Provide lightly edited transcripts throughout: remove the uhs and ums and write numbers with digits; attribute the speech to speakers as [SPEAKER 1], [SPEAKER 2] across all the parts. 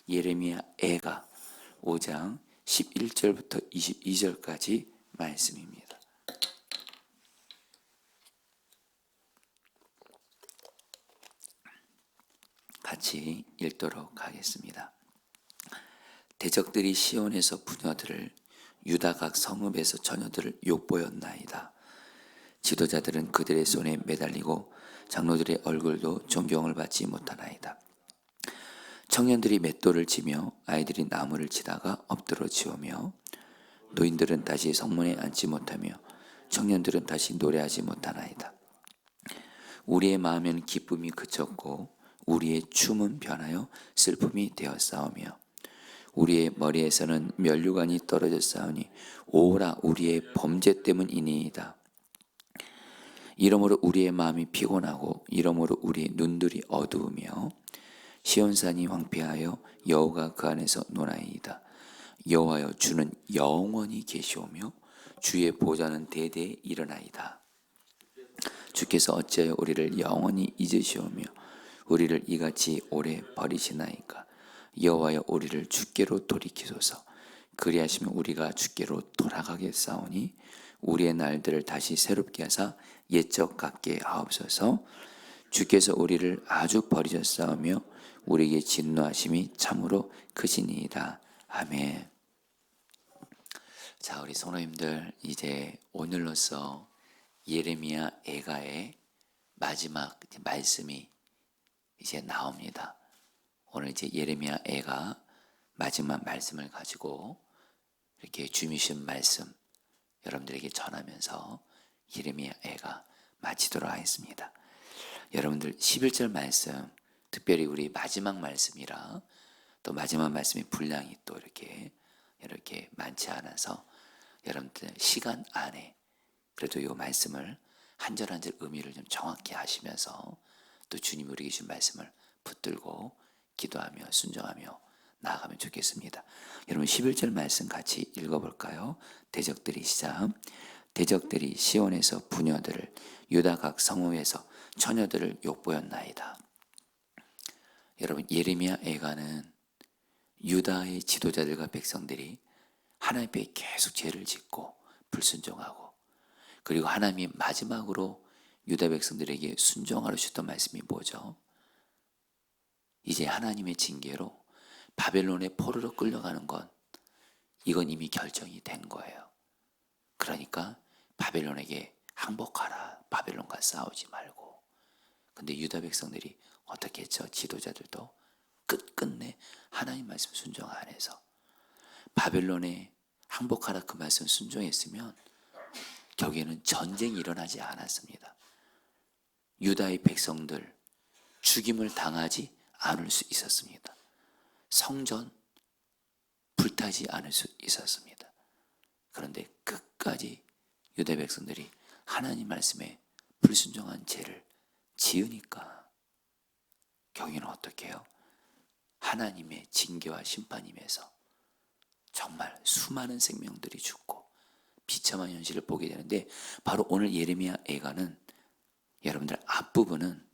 [SPEAKER 1] 예레미야 애가 5장 11절부터 22절까지 말씀입니다. 같이 읽도록 하겠습니다. 대적들이 시온에서 부녀들을, 유다 각 성읍에서 처녀들을 욕보였나이다. 지도자들은 그들의 손에 매달리고 장로들의 얼굴도 존경을 받지 못하나이다. 청년들이 맷돌을 치며 아이들이 나무를 치다가 엎드러 지우며, 노인들은 다시 성문에 앉지 못하며 청년들은 다시 노래하지 못하나이다. 우리의 마음에는 기쁨이 그쳤고 우리의 춤은 변하여 슬픔이 되었사오며, 우리의 머리에서는 면류관이 떨어졌사오니 오라 우리의 범죄 때문이니이다. 이러므로 우리의 마음이 피곤하고 이러므로 우리의 눈들이 어두우며, 시온산이 황폐하여 여호가 그 안에서 노나이이다. 여호와여, 주는 영원히 계시오며 주의 보좌는 대대에 일어나이다. 주께서 어찌하여 우리를 영원히 잊으시오며 우리를 이같이 오래 버리시나이까. 여호와여, 우리를 주께로 돌이키소서. 그리하시면 우리가 주께로 돌아가겠사오니 우리의 날들을 다시 새롭게 하사 옛적 같게 하옵소서. 주께서 우리를 아주 버리셨사오며 우리에게 진노하심이 참으로 크시니이다. 아멘. 자, 우리 성도님들, 이제 오늘로써 예레미야 애가의 마지막 말씀이 이제 나옵니다. 오늘 이제 예레미야 애가 마지막 말씀을 가지고 이렇게 주미신 말씀 여러분들에게 전하면서 예레미야 애가 마치도록 하겠습니다. 여러분들 11절 말씀, 특별히 우리 마지막 말씀이라 또 마지막 말씀의 분량이 또 이렇게 많지 않아서 여러분들 시간 안에 그래도 이 말씀을 한 절 한 절 의미를 좀 정확히 하시면서 또 주님 우리에게 주신 말씀을 붙들고 기도하며 순종하며 나아가면 좋겠습니다. 여러분 11절 말씀 같이 읽어볼까요? 대적들이 시작. 대적들이 시온에서 부녀들을, 유다 각 성읍에서 처녀들을 욕보였나이다. 여러분 예레미야 애가는 유다의 지도자들과 백성들이 하나님 앞에 계속 죄를 짓고 불순종하고, 그리고 하나님이 마지막으로 유다 백성들에게 순종하러 주셨던 말씀이 뭐죠? 이제 하나님의 징계로 바벨론의 포로로 끌려가는 건 이건 이미 결정이 된 거예요. 그러니까 바벨론에게 항복하라. 바벨론과 싸우지 말고. 근데 유다 백성들이 어떻게 했죠? 지도자들도 끝끝내 하나님 말씀 순종 안 해서 바벨론에 항복하라 그 말씀 순종했으면 결국에는 전쟁이 일어나지 않았습니다. 유다의 백성들 죽임을 당하지 않을 수 있었습니다. 성전 불타지 않을 수 있었습니다. 그런데 끝까지 유다 백성들이 하나님 말씀에 불순종한 죄를 지으니까 결국에는 어떻게 해요? 하나님의 징계와 심판임에서 정말 수많은 생명들이 죽고 비참한 현실을 보게 되는데, 바로 오늘 예레미야 애가는 여러분들 앞부분은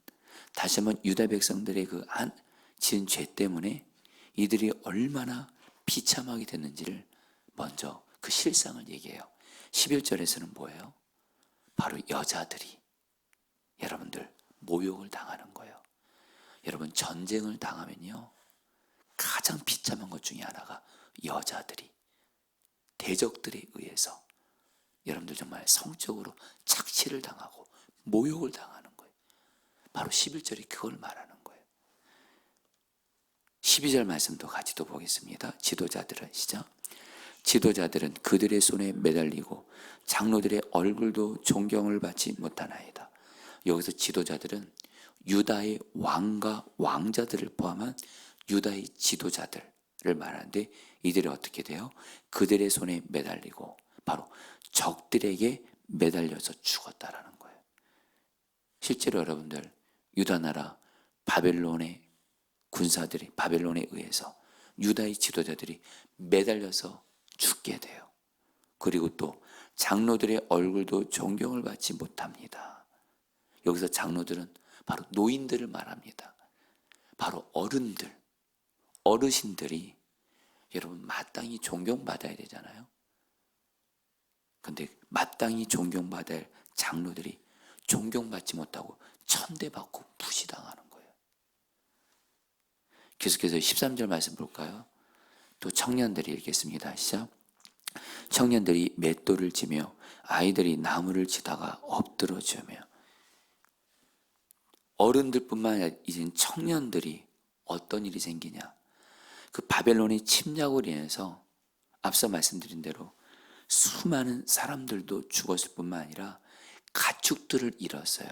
[SPEAKER 1] 다시 한번 유다 백성들의 그 지은 죄 때문에 이들이 얼마나 비참하게 됐는지를 먼저 그 실상을 얘기해요. 11절에서는 뭐예요? 바로 여자들이 여러분들 모욕을 당하는 거예요. 여러분 전쟁을 당하면요 가장 비참한 것 중에 하나가 여자들이 대적들에 의해서 여러분들 정말 성적으로 착취를 당하고 모욕을 당하는 거예요. 바로 11절이 그걸 말하는 거예요. 12절 말씀도 같이 또 보겠습니다. 지도자들은 시작. 지도자들은 그들의 손에 매달리고 장로들의 얼굴도 존경을 받지 못하나이다. 여기서 지도자들은 유다의 왕과 왕자들을 포함한 유다의 지도자들을 말하는데, 이들이 어떻게 돼요? 그들의 손에 매달리고 바로 적들에게 매달려서 죽었다라는 거예요. 실제로 여러분들 유다 나라 바벨론의 군사들이 바벨론에 의해서 유다의 지도자들이 매달려서 죽게 돼요. 그리고 또 장로들의 얼굴도 존경을 받지 못합니다. 여기서 장로들은 바로 노인들을 말합니다. 바로 어른들, 어르신들이 여러분 마땅히 존경받아야 되잖아요. 근데 마땅히 존경받아야 할 장로들이 존경받지 못하고 천대받고 무시당하는 거예요. 계속해서 13절 말씀 볼까요? 또 청년들이 읽겠습니다. 시작. 청년들이 맷돌을 치며 아이들이 나무를 치다가 엎드러지며. 어른들뿐만 아니라 이젠 청년들이 어떤 일이 생기냐. 그 바벨론의 침략으로 인해서 앞서 말씀드린 대로 수많은 사람들도 죽었을 뿐만 아니라 가축들을 잃었어요.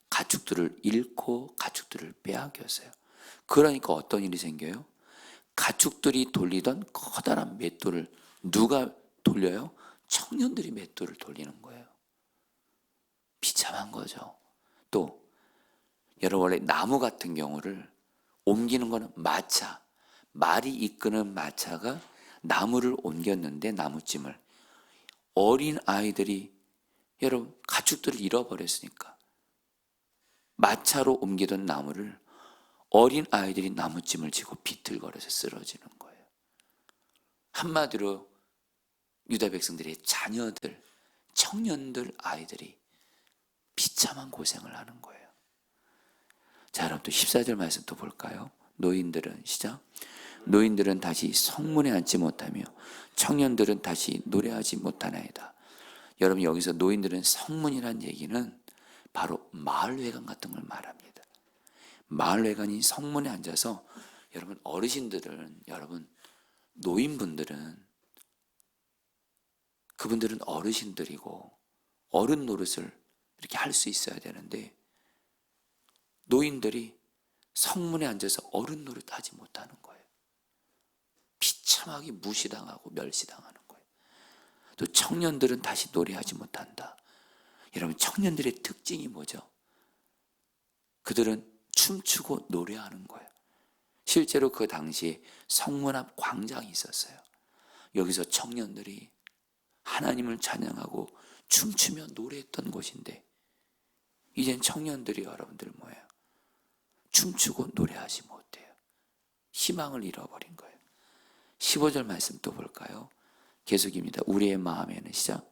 [SPEAKER 1] 가축들을 잃고 가축들을 빼앗겼어요. 그러니까 어떤 일이 생겨요? 가축들이 돌리던 커다란 맷돌을 누가 돌려요? 청년들이 맷돌을 돌리는 거예요. 비참한 거죠. 또 여러분 원래 나무 같은 경우를 옮기는 거는 마차, 말이 이끄는 마차가 나무를 옮겼는데 나무찜을 어린 아이들이 여러분 가축들을 잃어버렸으니까 마차로 옮기던 나무를 어린 아이들이 나무찜을 쥐고 비틀거려서 쓰러지는 거예요. 한마디로 유다 백성들의 자녀들, 청년들, 아이들이 비참한 고생을 하는 거예요. 자, 여러분 또 14절 말씀 또 볼까요? 노인들은 시작. 노인들은 다시 성문에 앉지 못하며 청년들은 다시 노래하지 못하나이다. 여러분 여기서 노인들은 성문이란 얘기는 바로 마을회관 같은 걸 말합니다. 마을회관이 성문에 앉아서 여러분 어르신들은 여러분 노인분들은 그분들은 어르신들이고 어른 노릇을 이렇게 할 수 있어야 되는데 노인들이 성문에 앉아서 어른 노릇 하지 못하는 거예요. 비참하게 무시당하고 멸시당하는 거예요. 또 청년들은 다시 노래하지 못한다. 여러분 청년들의 특징이 뭐죠? 그들은 춤추고 노래하는 거예요. 실제로 그 당시에 성문 앞 광장이 있었어요. 여기서 청년들이 하나님을 찬양하고 춤추며 노래했던 곳인데 이젠 청년들이 여러분들 뭐예요? 춤추고 노래하지 못해요. 희망을 잃어버린 거예요. 15절 말씀 또 볼까요? 계속입니다. 우리의 마음에는 시작.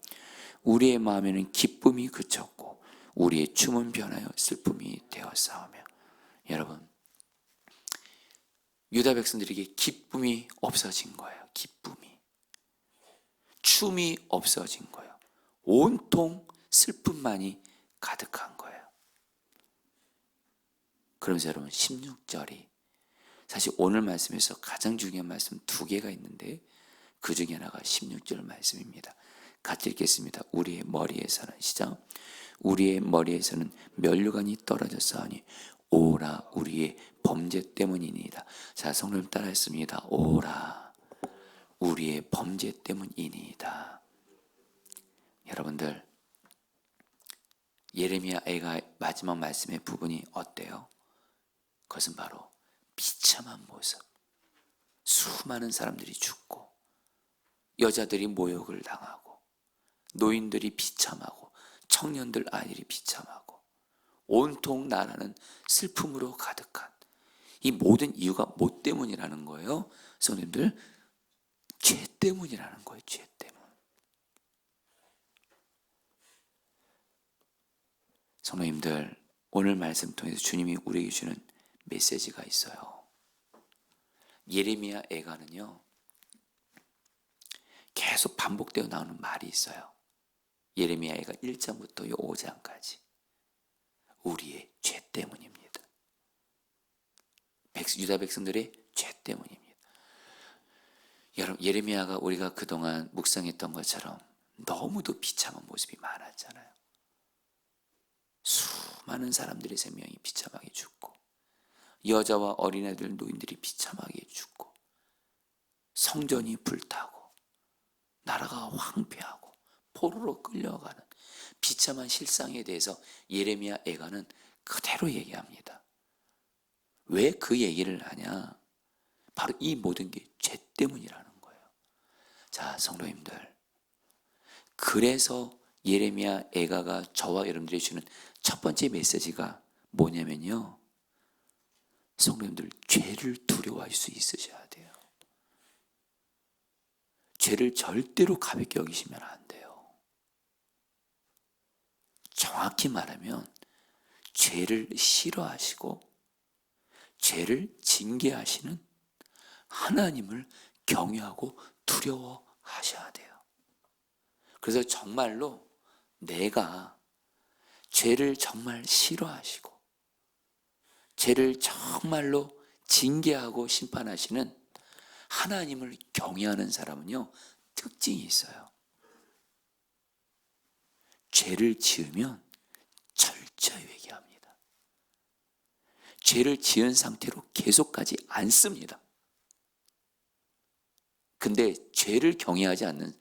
[SPEAKER 1] 우리의 마음에는 기쁨이 그쳤고 우리의 춤은 변하여 슬픔이 되었사오며. 여러분 유다 백성들에게 기쁨이 없어진 거예요. 기쁨이. 춤이 없어진 거예요. 온통 슬픔만이 가득한 거예요. 그러면서 여러분 16절이 사실 오늘 말씀에서 가장 중요한 말씀 두 개가 있는데 그 중에 하나가 16절 말씀입니다. 같이 읽겠습니다. 우리의 머리에서는 시작. 우리의 머리에서는 면류관이 떨어졌사오니 오라 우리의 범죄 때문이니이다. 자, 성도님 따라했습니다. 오라 우리의 범죄 때문이니이다. 여러분들 예레미야 애가 마지막 말씀의 부분이 어때요? 그것은 바로 비참한 모습. 수많은 사람들이 죽고 여자들이 모욕을 당하고 노인들이 비참하고 청년들 아이들이 비참하고 온통 나라는 슬픔으로 가득한 이 모든 이유가 뭐 때문이라는 거예요? 성도님들 죄 때문이라는 거예요. 죄 때문. 성도님들 오늘 말씀 통해서 주님이 우리에게 주는 메시지가 있어요. 예레미야 애가는요 계속 반복되어 나오는 말이 있어요. 예레미야 애가 1장부터 5장까지 우리의 죄 때문입니다. 유다 백성들의 죄 때문입니다. 여러분 예레미야가 우리가 그동안 묵상했던 것처럼 너무도 비참한 모습이 많았잖아요. 수많은 사람들의 생명이 비참하게 죽고 여자와 어린애들 노인들이 비참하게 죽고 성전이 불타고 나라가 황폐하고 포로로 끌려가는 비참한 실상에 대해서 예레미야 애가는 그대로 얘기합니다. 왜 그 얘기를 하냐? 바로 이 모든 게 죄 때문이라는 거예요. 자, 성도님들 그래서 예레미야 애가가 저와 여러분들이 주는 첫 번째 메시지가 뭐냐면요 성도님들, 죄를 두려워할 수 있으셔야 돼요. 죄를 절대로 가볍게 여기시면 안 돼요. 정확히 말하면 죄를 싫어하시고 죄를 징계하시는 하나님을 경외하고 두려워하셔야 돼요. 그래서 정말로 내가 죄를 정말 싫어하시고 죄를 정말로 징계하고 심판하시는 하나님을 경외하는 사람은요, 특징이 있어요. 죄를 지으면 철저히 회개합니다. 죄를 지은 상태로 계속 가지 않습니다. 근데 죄를 경외하지 않는,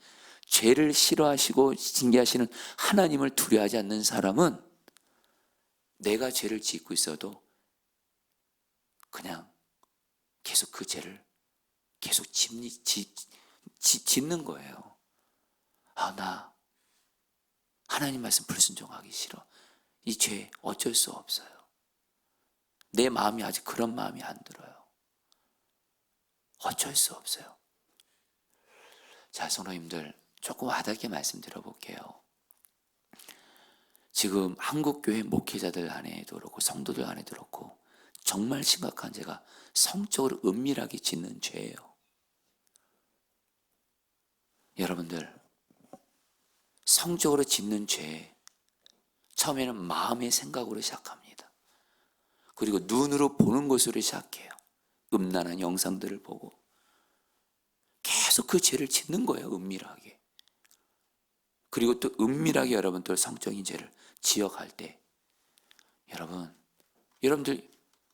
[SPEAKER 1] 죄를 싫어하시고 징계하시는 하나님을 두려워하지 않는 사람은 내가 죄를 짓고 있어도 그냥 계속 그 죄를 계속 짓는 거예요. 아, 나 하나님 말씀 불순종하기 싫어. 이 죄 어쩔 수 없어요. 내 마음이 아직 그런 마음이 안 들어요. 어쩔 수 없어요. 자, 성도님들, 조금 와닿게 말씀드려볼게요. 지금 한국교회 목회자들 안에도 그렇고 성도들 안에도 그렇고 정말 심각한 죄가 성적으로 은밀하게 짓는 죄예요. 여러분들, 성적으로 짓는 죄, 처음에는 마음의 생각으로 시작합니다. 그리고 눈으로 보는 것으로 시작해요. 음란한 영상들을 보고 계속 그 죄를 짓는 거예요, 은밀하게. 그리고 또 은밀하게 여러분들 성적인 죄를 지어갈 때 여러분들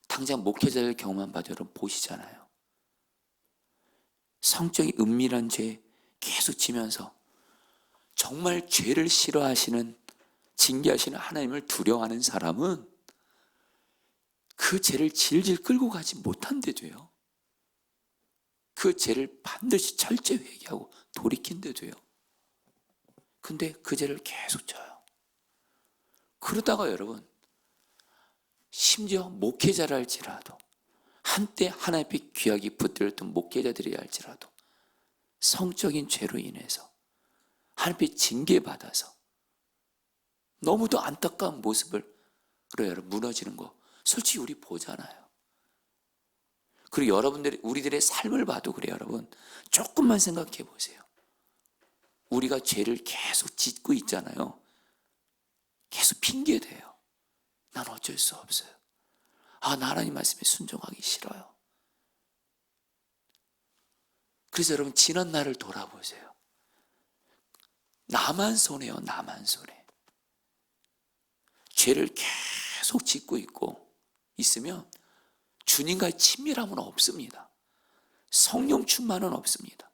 [SPEAKER 1] 당장 목회자들 경험만 봐도 여러분 보시잖아요. 성적인 은밀한 죄 계속 지면서 정말 죄를 싫어하시는, 징계하시는 하나님을 두려워하는 사람은 그 죄를 질질 끌고 가지 못한데도요, 그 죄를 반드시 철저히 회개하고 돌이킨데도요, 근데 그 죄를 계속 져요. 그러다가 여러분, 심지어 목회자라 할지라도, 한때 하나님 앞에 귀하게 붙들었던 목회자들이 할지라도 성적인 죄로 인해서 하나님 앞에 징계받아서 너무도 안타까운 모습을 여러분 무너지는 거 솔직히 우리 보잖아요. 그리고 여러분들이 우리들의 삶을 봐도 그래요. 여러분 조금만 생각해 보세요. 우리가 죄를 계속 짓고 있잖아요. 계속 핑계대요. 난 어쩔 수 없어요. 아, 나 하나님 말씀에 순종하기 싫어요. 그래서 여러분 지난 날을 돌아보세요. 나만 손해요. 나만 손해. 죄를 계속 짓고 있으면 주님과의 친밀함은 없습니다. 성령 충만은 없습니다.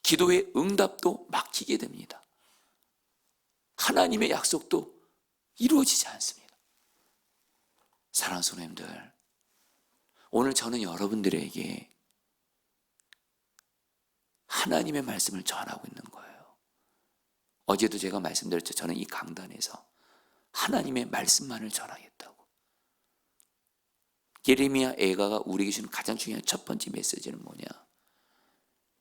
[SPEAKER 1] 기도의 응답도 막히게 됩니다. 하나님의 약속도 이루어지지 않습니다. 사랑하는 성도님들, 오늘 저는 여러분들에게 하나님의 말씀을 전하고 있는 거예요. 어제도 제가 말씀드렸죠. 저는 이 강단에서 하나님의 말씀만을 전하겠다고. 예레미야 애가가 우리에게 주는 가장 중요한 첫 번째 메시지는 뭐냐?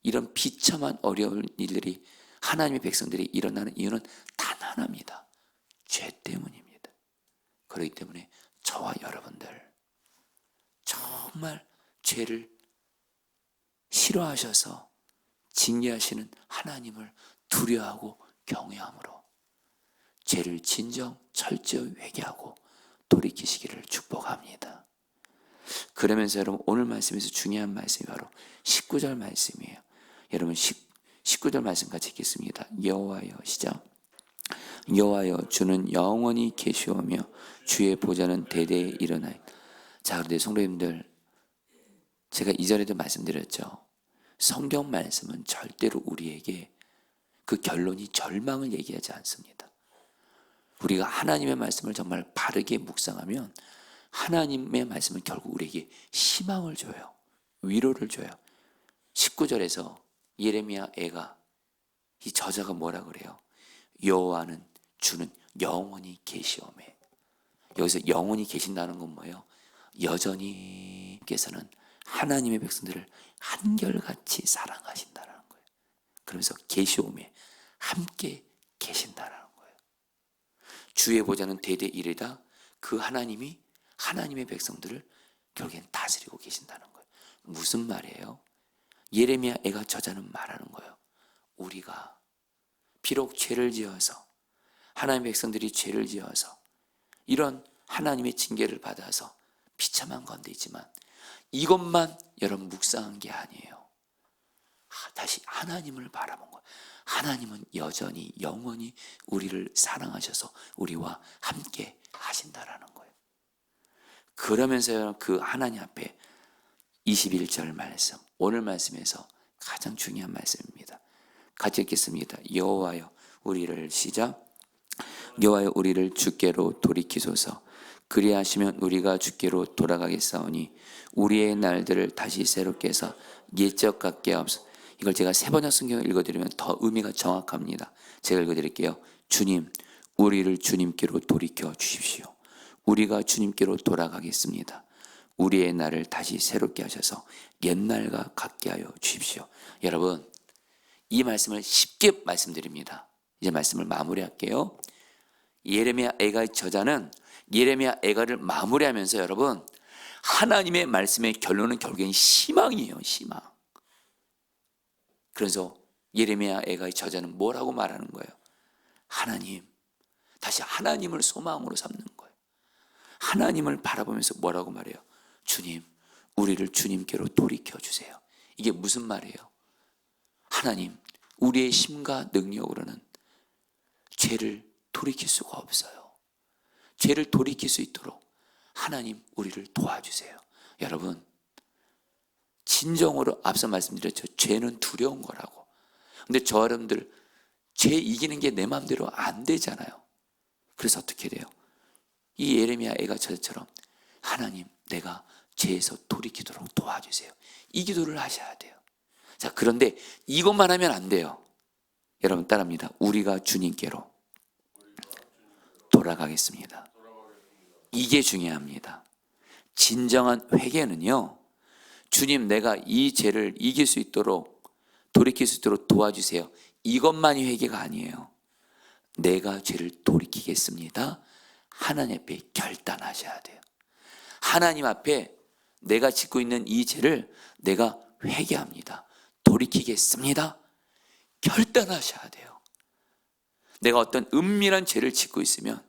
[SPEAKER 1] 이런 비참한 어려운 일들이 하나님의 백성들이 일어나는 이유는 단 하나입니다. 죄 때문입니다. 그렇기 때문에 저와 여러분들 정말 죄를 싫어하셔서 징계하시는 하나님을 두려워하고 경외함으로 죄를 진정 철저히 회개하고 돌이키시기를 축복합니다. 그러면서 여러분 오늘 말씀에서 중요한 말씀이 바로 19절 말씀이에요. 여러분 19절 말씀 같이 읽겠습니다. 여호와여, 시작. 여호와여, 주는 영원히 계시오며 주의 보좌는 대대에 일어나이. 자, 그런데 성도님들, 제가 이전에도 말씀드렸죠. 성경 말씀은 절대로 우리에게 그 결론이 절망을 얘기하지 않습니다. 우리가 하나님의 말씀을 정말 바르게 묵상하면 하나님의 말씀은 결국 우리에게 희망을 줘요. 위로를 줘요. 19절에서 예레미야 애가, 이 저자가 뭐라 그래요? 여호와는 주는 영원히 계시오매. 여기서 영원히 계신다는 건 뭐예요? 여전히 께서는 하나님의 백성들을 한결같이 사랑하신다는 거예요. 그러면서 계시오매 함께 계신다는 거예요. 주의 보좌는 대대 이르다. 그 하나님이 하나님의 백성들을 결국엔 다스리고 계신다는 거예요. 무슨 말이에요? 예레미야 애가 저자는 말하는 거예요. 우리가 비록 죄를 지어서, 하나님의 백성들이 죄를 지어서 이런 하나님의 징계를 받아서 비참한 건데 있지만 이것만 여러분 묵상한 게 아니에요. 다시 하나님을 바라본 거예요. 하나님은 여전히 영원히 우리를 사랑하셔서 우리와 함께 하신다라는 거예요. 그러면서 그 하나님 앞에 21절 말씀, 오늘 말씀에서 가장 중요한 말씀입니다. 같이 읽겠습니다. 여호와여 우리를 시작. 여호와여 우리를 주께로 돌이키소서. 그리하시면 우리가 주께로 돌아가겠사오니 우리의 날들을 다시 새롭게 해서 옛적 같게 하옵소서. 이걸 제가 세번역 성경을 읽어드리면 더 의미가 정확합니다. 제가 읽어드릴게요. 주님, 우리를 주님께로 돌이켜 주십시오. 우리가 주님께로 돌아가겠습니다. 우리의 날을 다시 새롭게 하셔서 옛날과 같게 하여 주십시오. 여러분, 이 말씀을 쉽게 말씀드립니다. 이제 말씀을 마무리할게요. 예레미야 애가의 저자는 예레미야 애가를 마무리하면서 여러분, 하나님의 말씀의 결론은 결국엔 희망이에요. 희망. 그래서 예레미야 애가의 저자는 뭐라고 말하는 거예요? 하나님, 다시 하나님을 소망으로 삼는 거예요. 하나님을 바라보면서 뭐라고 말해요? 주님, 우리를 주님께로 돌이켜 주세요. 이게 무슨 말이에요? 하나님, 우리의 힘과 능력으로는 죄를 돌이킬 수가 없어요. 죄를 돌이킬 수 있도록 하나님 우리를 도와주세요. 여러분, 진정으로 앞서 말씀드렸죠. 죄는 두려운 거라고. 근데 저 여러분들 죄 이기는 게 내 마음대로 안 되잖아요. 그래서 어떻게 돼요? 이 예레미야 애가 저처럼 하나님, 내가 죄에서 돌이키도록 도와주세요. 이 기도를 하셔야 돼요. 자, 그런데 이것만 하면 안 돼요. 여러분 따라합니다. 우리가 주님께로 돌아가겠습니다. 이게 중요합니다. 진정한 회개는요, 주님, 내가 이 죄를 이길 수 있도록, 돌이킬 수 있도록 도와주세요. 이것만이 회개가 아니에요. 내가 죄를 돌이키겠습니다. 하나님 앞에 결단하셔야 돼요. 하나님 앞에 내가 짓고 있는 이 죄를 내가 회개합니다. 돌이키겠습니다. 결단하셔야 돼요. 내가 어떤 은밀한 죄를 짓고 있으면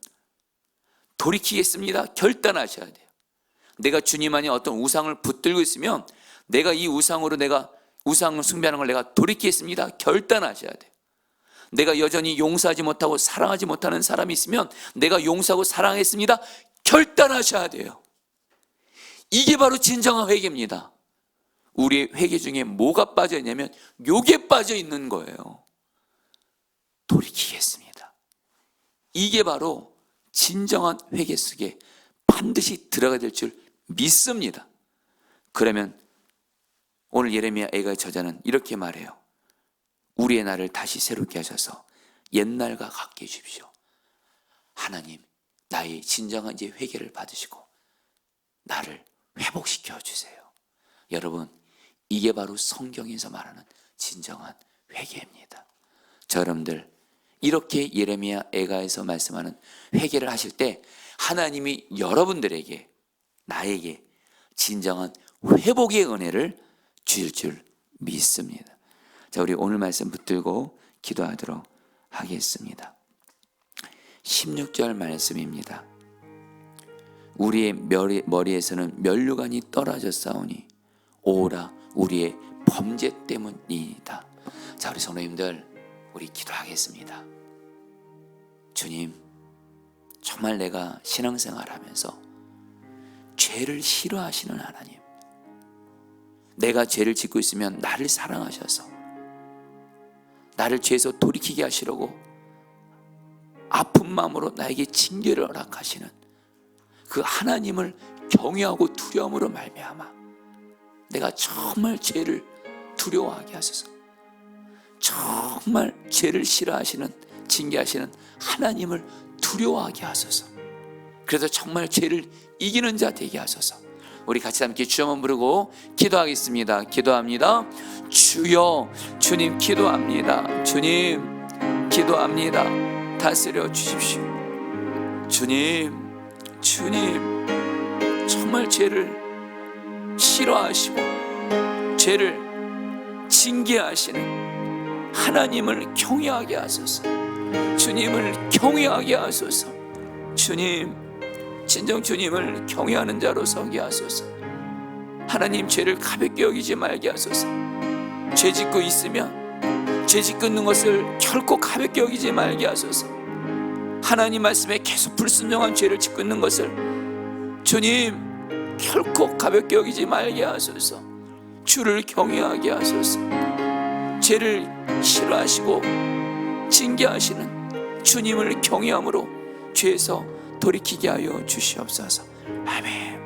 [SPEAKER 1] 돌이키겠습니다. 결단하셔야 돼요. 내가 주님 안에 어떤 우상을 붙들고 있으면 내가 이 우상으로 내가 우상을 숭배하는 걸 내가 돌이키겠습니다. 결단하셔야 돼요. 내가 여전히 용서하지 못하고 사랑하지 못하는 사람이 있으면 내가 용서하고 사랑했습니다. 결단하셔야 돼요. 이게 바로 진정한 회개입니다. 우리의 회개 중에 뭐가 빠져 있냐면 요게 빠져 있는 거예요. 돌이키겠습니다. 이게 바로 진정한 회개 속에 반드시 들어가야 될 줄 믿습니다. 그러면 오늘 예레미야 애가의 저자는 이렇게 말해요. 우리의 날을 다시 새롭게 하셔서 옛날과 같게 해주십시오. 하나님, 나의 진정한 이제 회개를 받으시고 나를 회복시켜 주세요. 여러분, 이게 바로 성경에서 말하는 진정한 회개입니다. 저 여러분들, 이렇게 예레미야 애가에서 말씀하는 회개를 하실 때 하나님이 여러분들에게, 나에게 진정한 회복의 은혜를 주실 줄 믿습니다. 자, 우리 오늘 말씀 붙들고 기도하도록 하겠습니다. 16절 말씀입니다. 우리의 머리에서는 면류관이 떨어졌사오니 오라 우리의 범죄 때문이다. 자, 우리 성도님들, 우리 기도하겠습니다. 주님, 정말 내가 신앙생활 하면서 죄를 싫어하시는 하나님, 내가 죄를 짓고 있으면 나를 사랑하셔서 나를 죄에서 돌이키게 하시려고 아픈 마음으로 나에게 징계를 허락하시는 그 하나님을 경외하고 두려움으로 말미암아 내가 정말 죄를 두려워하게 하소서. 정말 죄를 싫어하시는, 징계하시는 하나님을 두려워하게 하소서. 그래서 정말 죄를 이기는 자 되게 하소서. 우리 같이 함께 주 한번 부르고 기도하겠습니다. 기도합니다. 주여, 주님 기도합니다. 주님 기도합니다. 다스려 주십시오. 주님, 주님 정말 죄를 싫어하시고 죄를 징계하시는 하나님을 경외하게 하소서. 주님을 경외하게 하소서. 주님, 진정 주님을 경외하는 자로 서게 하소서. 하나님, 죄를 가볍게 여기지 말게 하소서. 죄 짓고 있으면 죄 짓고 있는 것을 결코 가볍게 여기지 말게 하소서. 하나님 말씀에 계속 불순종한 죄를 짓고 있는 것을 주님 결코 가볍게 여기지 말게 하소서. 주를 경외하게 하소서. 죄를 싫어하시고 징계하시는 주님을 경외함으로 죄에서 돌이키게 하여 주시옵소서. 아멘.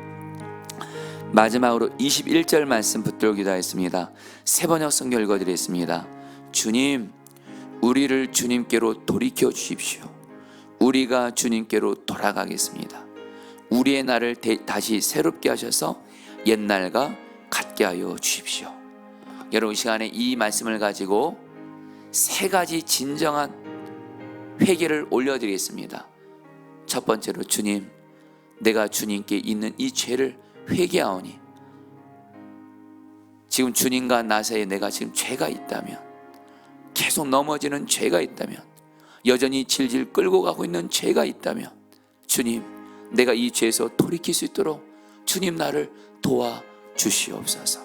[SPEAKER 1] 마지막으로 21절 말씀 붙들고 기도하겠습니다. 세 번역 성경 읽어드리겠습니다. 주님, 우리를 주님께로 돌이켜 주십시오. 우리가 주님께로 돌아가겠습니다. 우리의 날을 다시 새롭게 하셔서 옛날과 같게 하여 주십시오. 여러분, 이 시간에 이 말씀을 가지고 세 가지 진정한 회개를 올려드리겠습니다. 첫 번째로, 주님, 내가 주님께 있는 이 죄를 회개하오니 지금 주님과 나 사이에 내가 지금 죄가 있다면, 계속 넘어지는 죄가 있다면, 여전히 질질 끌고 가고 있는 죄가 있다면, 주님, 내가 이 죄에서 돌이킬 수 있도록 주님 나를 도와주시옵소서.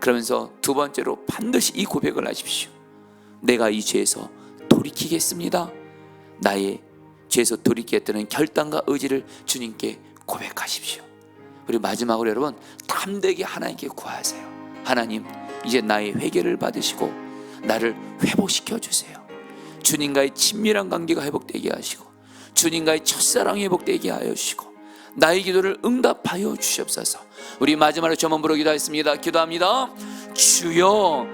[SPEAKER 1] 그러면서 두 번째로 반드시 이 고백을 하십시오. 내가 이 죄에서 돌이키겠습니다. 나의 죄에서 돌이키겠다는 결단과 의지를 주님께 고백하십시오. 그리고 마지막으로 여러분, 담대하게 하나님께 구하세요. 하나님, 이제 나의 회개를 받으시고 나를 회복시켜 주세요. 주님과의 친밀한 관계가 회복되게 하시고 주님과의 첫사랑이 회복되게 하여 주시고 나의 기도를 응답하여 주시옵소서. 우리 마지막으로 주 한번 부르기도 하겠습니다. 기도합니다. 주여,